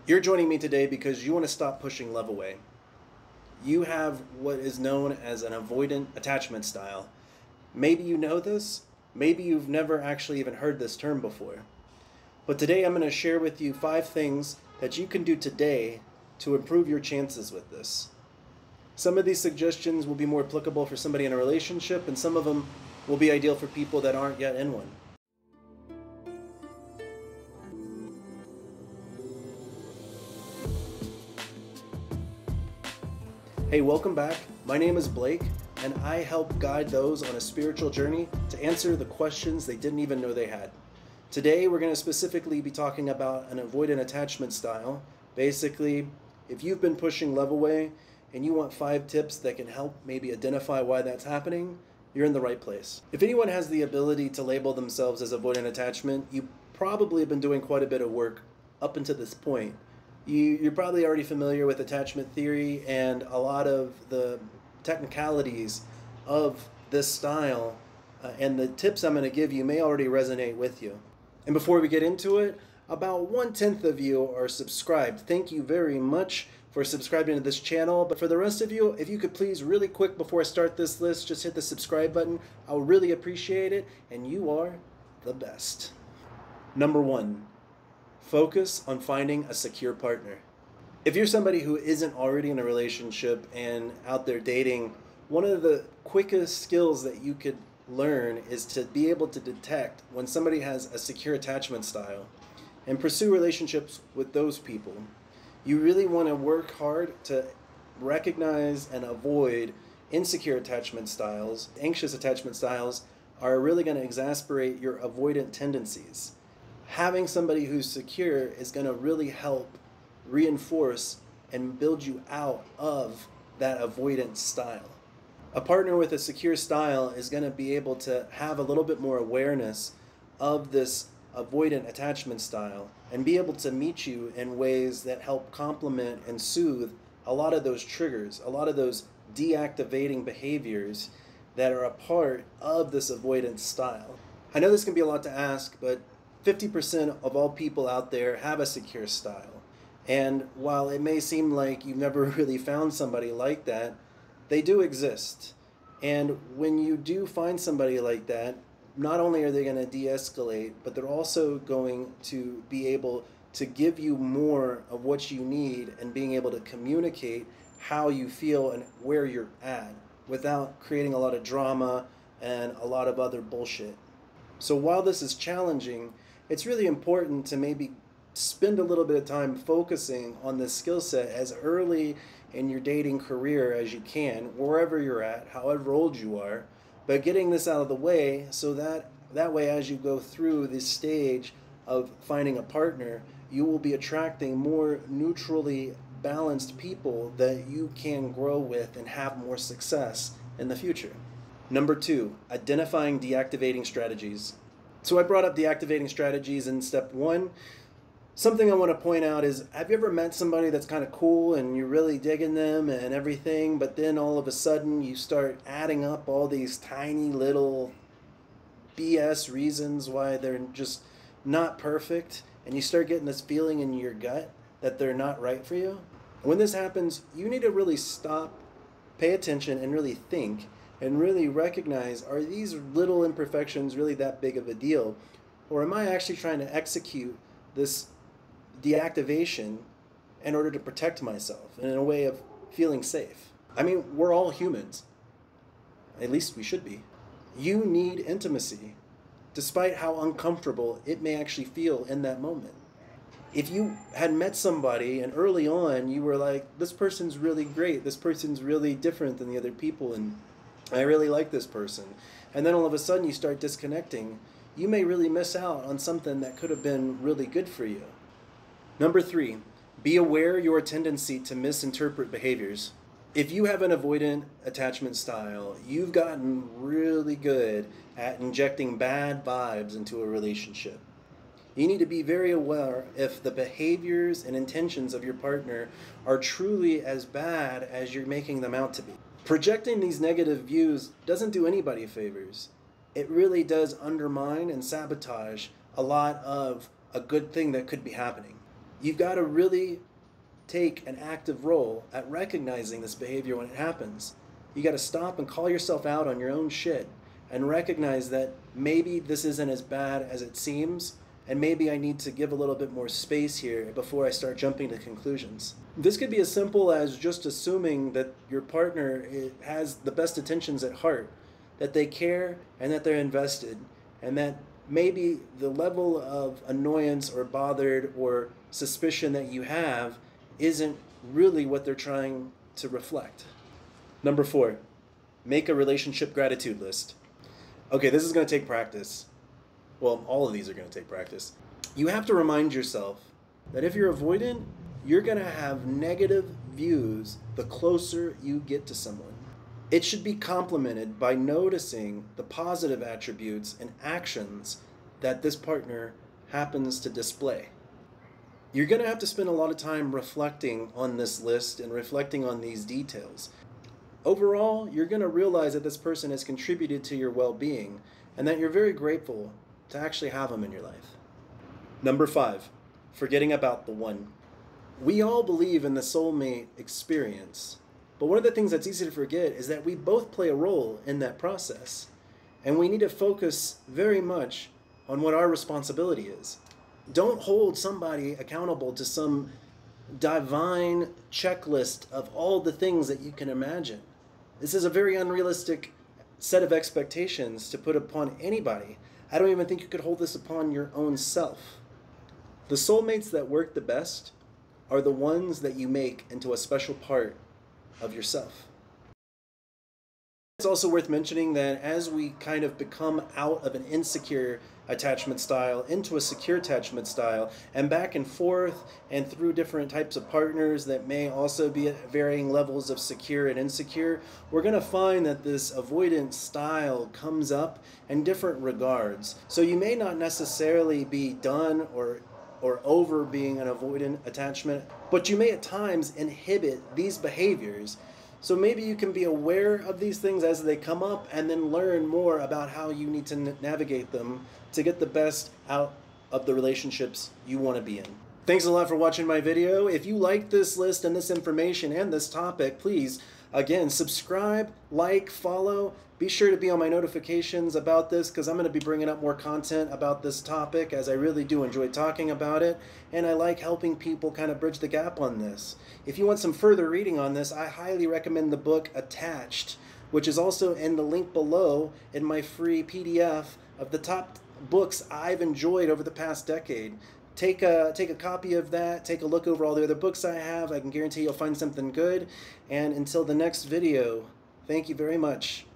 You're joining me today because you want to stop pushing love away. You have what is known as an avoidant attachment style. Maybe you know this, maybe you've never actually even heard this term before. But today I'm going to share with you 5 things that you can do today to improve your chances with this. Some of these suggestions will be more applicable for somebody in a relationship, and some of them will be ideal for people that aren't yet in one. Hey, welcome back. My name is Blake, and I help guide those on a spiritual journey to answer the questions they didn't even know they had. Today, we're going to specifically be talking about an avoidant attachment style. Basically, if you've been pushing love away and you want 5 tips that can help maybe identify why that's happening, you're in the right place. If anyone has the ability to label themselves as avoidant attachment, you probably have been doing quite a bit of work up until this point. You're probably already familiar with attachment theory and a lot of the technicalities of this style, and the tips I'm going to give you may already resonate with you. And before we get into it, about 1/10 of you are subscribed. Thank you very much for subscribing to this channel. But for the rest of you, if you could please really quick before I start this list, just hit the subscribe button. I would really appreciate it, and you are the best. Number 1. Focus on finding a secure partner. If you're somebody who isn't already in a relationship and out there dating, one of the quickest skills that you could learn is to be able to detect when somebody has a secure attachment style and pursue relationships with those people. You really want to work hard to recognize and avoid insecure attachment styles. Anxious attachment styles are really going to exasperate your avoidant tendencies. Having somebody who's secure is going to really help reinforce and build you out of that avoidant style. A partner with a secure style is going to be able to have a little bit more awareness of this avoidant attachment style and be able to meet you in ways that help complement and soothe a lot of those triggers, a lot of those deactivating behaviors that are a part of this avoidant style. I know this can be a lot to ask, but 50% of all people out there have a secure style. And while it may seem like you've never really found somebody like that, they do exist. And when you do find somebody like that, not only are they going to de-escalate, but they're also going to be able to give you more of what you need and being able to communicate how you feel and where you're at without creating a lot of drama and a lot of other bullshit. So while this is challenging, it's really important to maybe spend a little bit of time focusing on this skill set as early in your dating career as you can, wherever you're at, however old you are, but getting this out of the way so that way as you go through this stage of finding a partner, you will be attracting more neutrally balanced people that you can grow with and have more success in the future. Number 2, identifying deactivating strategies. So I brought up deactivating strategies in step 1. Something I want to point out is, have you ever met somebody that's kind of cool and you're really digging them and everything, but then all of a sudden you start adding up all these tiny little BS reasons why they're just not perfect, and you start getting this feeling in your gut that they're not right for you? When this happens, you need to really stop, pay attention, and really think and really recognize, are these little imperfections really that big of a deal? Or am I actually trying to execute this deactivation in order to protect myself and in a way of feeling safe? I mean, we're all humans. At least we should be. You need intimacy, despite how uncomfortable it may actually feel in that moment. If you had met somebody and early on you were like, this person's really great, this person's really different than the other people, and I really like this person, and then all of a sudden you start disconnecting, you may really miss out on something that could have been really good for you. Number 3, be aware your tendency to misinterpret behaviors. If you have an avoidant attachment style, you've gotten really good at injecting bad vibes into a relationship. You need to be very aware if the behaviors and intentions of your partner are truly as bad as you're making them out to be. Projecting these negative views doesn't do anybody favors. It really does undermine and sabotage a lot of a good thing that could be happening. You've got to really take an active role at recognizing this behavior when it happens. You got to stop and call yourself out on your own shit and recognize that maybe this isn't as bad as it seems, and maybe I need to give a little bit more space here before I start jumping to conclusions. This could be as simple as just assuming that your partner has the best intentions at heart, that they care and that they're invested, and that maybe the level of annoyance or bothered or suspicion that you have isn't really what they're trying to reflect. Number 4, make a relationship gratitude list. Okay, this is going to take practice. Well, all of these are going to take practice. You have to remind yourself that if you're avoidant, you're going to have negative views the closer you get to someone. It should be complemented by noticing the positive attributes and actions that this partner happens to display. You're going to have to spend a lot of time reflecting on this list and reflecting on these details. Overall, you're going to realize that this person has contributed to your well-being and that you're very grateful to actually have them in your life. Number 5, forgetting about the one. We all believe in the soulmate experience, but one of the things that's easy to forget is that we both play a role in that process, and we need to focus very much on what our responsibility is. Don't hold somebody accountable to some divine checklist of all the things that you can imagine. This is a very unrealistic set of expectations to put upon anybody. I don't even think you could hold this upon your own self. The soulmates that work the best are the ones that you make into a special part of yourself. It's also worth mentioning that as we kind of become out of an insecure attachment style into a secure attachment style and back and forth and through different types of partners that may also be at varying levels of secure and insecure, we're going to find that this avoidant style comes up in different regards. So you may not necessarily be done or over being an avoidant attachment, but you may at times inhibit these behaviors. So maybe you can be aware of these things as they come up and then learn more about how you need to navigate them to get the best out of the relationships you want to be in. Thanks a lot for watching my video. If you like this list and this information and this topic, please, again, subscribe, like, follow. Be sure to be on my notifications about this because I'm going to be bringing up more content about this topic as I really do enjoy talking about it, and I like helping people kind of bridge the gap on this. If you want some further reading on this, I highly recommend the book Attached, which is also in the link below in my free PDF of the top books I've enjoyed over the past decade. Take a copy of that, take a look over all the other books I have. I can guarantee you'll find something good. And until the next video, thank you very much.